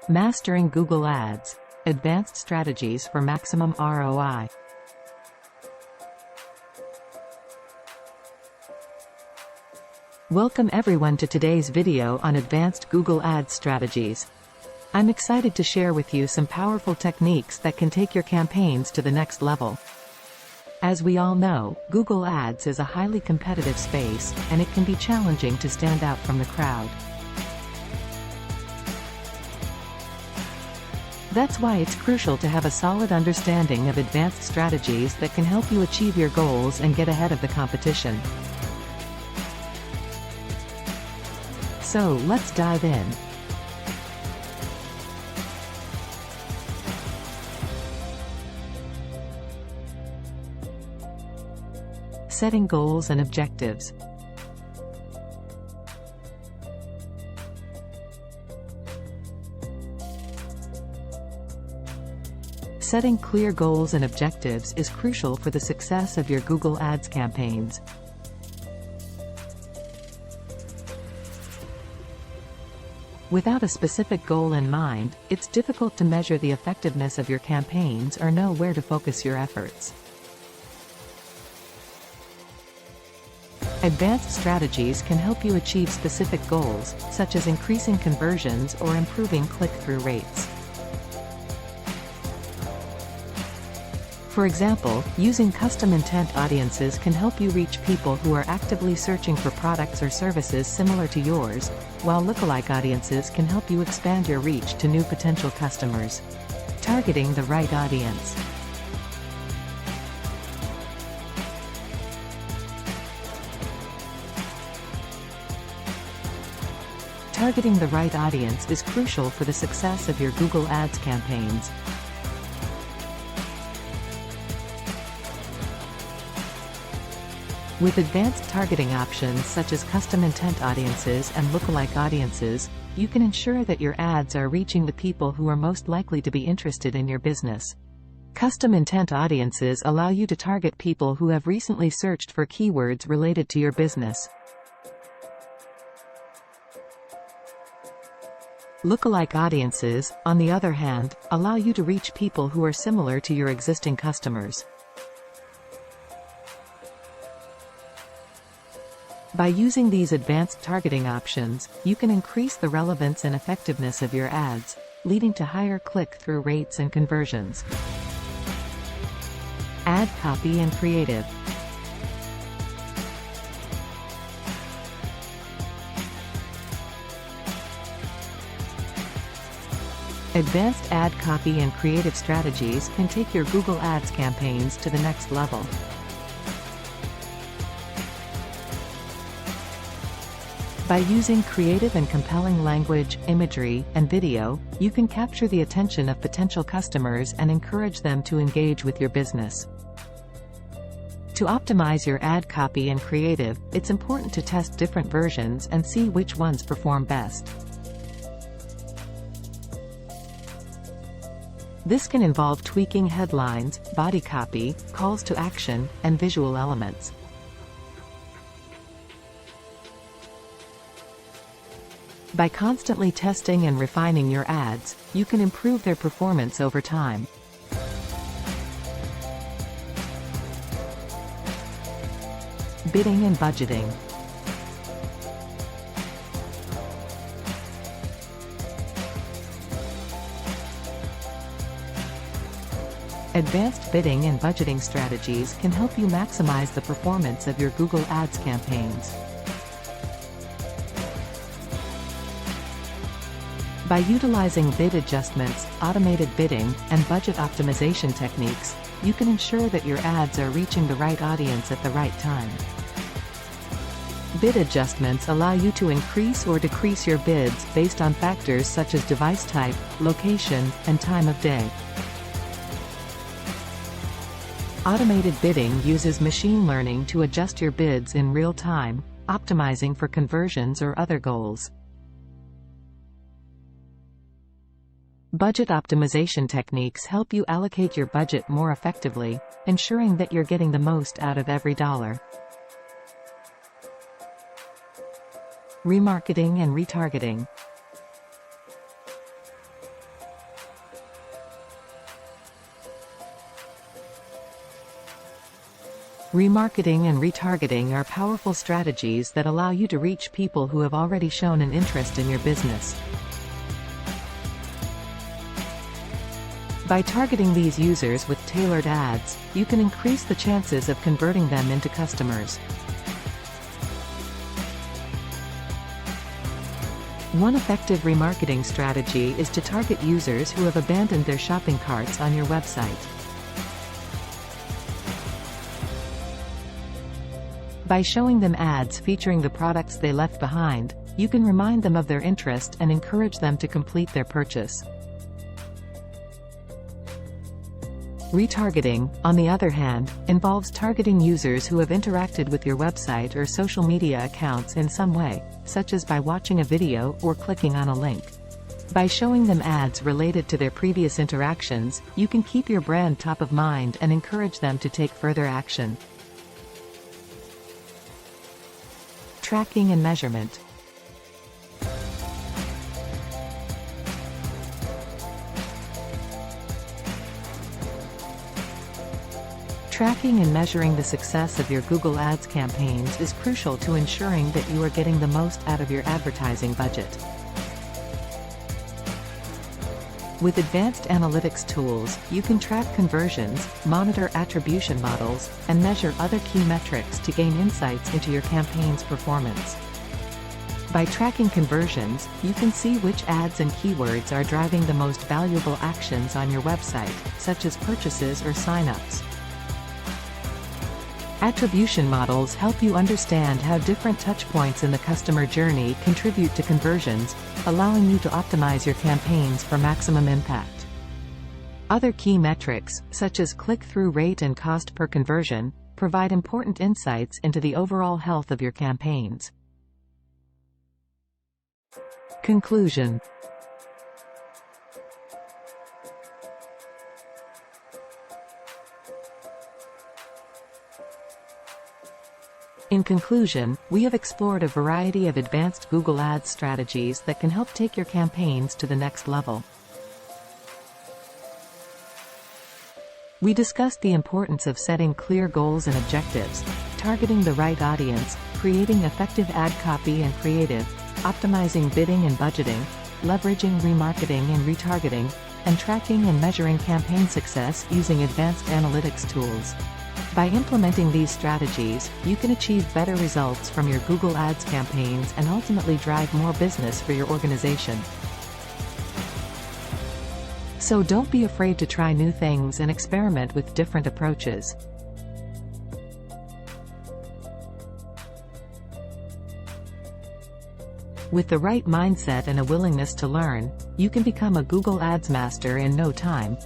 Mastering Google Ads. Advanced strategies for maximum ROI. Welcome everyone to today's video on advanced Google Ads strategies. I'm excited to share with you some powerful techniques that can take your campaigns to the next level. As we all know, Google Ads is a highly competitive space, and it can be challenging to stand out from the crowd. That's why it's crucial to have a solid understanding of advanced strategies that can help you achieve your goals and get ahead of the competition. So let's dive in. Setting goals and objectives. Setting clear goals and objectives is crucial for the success of your Google Ads campaigns. Without a specific goal in mind, it's difficult to measure the effectiveness of your campaigns or know where to focus your efforts. Advanced strategies can help you achieve specific goals, such as increasing conversions or improving click-through rates. For example, using custom intent audiences can help you reach people who are actively searching for products or services similar to yours, while lookalike audiences can help you expand your reach to new potential customers. Targeting the right audience. Targeting the right audience is crucial for the success of your Google Ads campaigns. With advanced targeting options such as custom intent audiences and lookalike audiences, you can ensure that your ads are reaching the people who are most likely to be interested in your business. Custom intent audiences allow you to target people who have recently searched for keywords related to your business. Lookalike audiences, on the other hand, allow you to reach people who are similar to your existing customers. By using these advanced targeting options, you can increase the relevance and effectiveness of your ads, leading to higher click-through rates and conversions. Ad copy and creative. Advanced ad copy and creative strategies can take your Google Ads campaigns to the next level. By using creative and compelling language, imagery, and video, you can capture the attention of potential customers and encourage them to engage with your business. To optimize your ad copy and creative, it's important to test different versions and see which ones perform best. This can involve tweaking headlines, body copy, calls to action, and visual elements. By constantly testing and refining your ads, you can improve their performance over time. Bidding and budgeting. Advanced bidding and budgeting strategies can help you maximize the performance of your Google Ads campaigns. By utilizing bid adjustments, automated bidding, and budget optimization techniques, you can ensure that your ads are reaching the right audience at the right time. Bid adjustments allow you to increase or decrease your bids based on factors such as device type, location, and time of day. Automated bidding uses machine learning to adjust your bids in real time, optimizing for conversions or other goals. Budget optimization techniques help you allocate your budget more effectively, ensuring that you're getting the most out of every dollar. Remarketing and retargeting. Remarketing and retargeting are powerful strategies that allow you to reach people who have already shown an interest in your business. By targeting these users with tailored ads, you can increase the chances of converting them into customers. One effective remarketing strategy is to target users who have abandoned their shopping carts on your website. By showing them ads featuring the products they left behind, you can remind them of their interest and encourage them to complete their purchase. Retargeting, on the other hand, involves targeting users who have interacted with your website or social media accounts in some way, such as by watching a video or clicking on a link. By showing them ads related to their previous interactions, you can keep your brand top of mind and encourage them to take further action. Tracking and measurement. Tracking and measuring the success of your Google Ads campaigns is crucial to ensuring that you are getting the most out of your advertising budget. With advanced analytics tools, you can track conversions, monitor attribution models, and measure other key metrics to gain insights into your campaign's performance. By tracking conversions, you can see which ads and keywords are driving the most valuable actions on your website, such as purchases or signups. Attribution models help you understand how different touchpoints in the customer journey contribute to conversions, allowing you to optimize your campaigns for maximum impact. Other key metrics, such as click-through rate and cost per conversion, provide important insights into the overall health of your campaigns. Conclusion. In conclusion, we have explored a variety of advanced Google Ads strategies that can help take your campaigns to the next level. We discussed the importance of setting clear goals and objectives, targeting the right audience, creating effective ad copy and creative, optimizing bidding and budgeting, leveraging remarketing and retargeting, and tracking and measuring campaign success using advanced analytics tools. By implementing these strategies, you can achieve better results from your Google Ads campaigns and ultimately drive more business for your organization. So don't be afraid to try new things and experiment with different approaches. With the right mindset and a willingness to learn, you can become a Google Ads master in no time,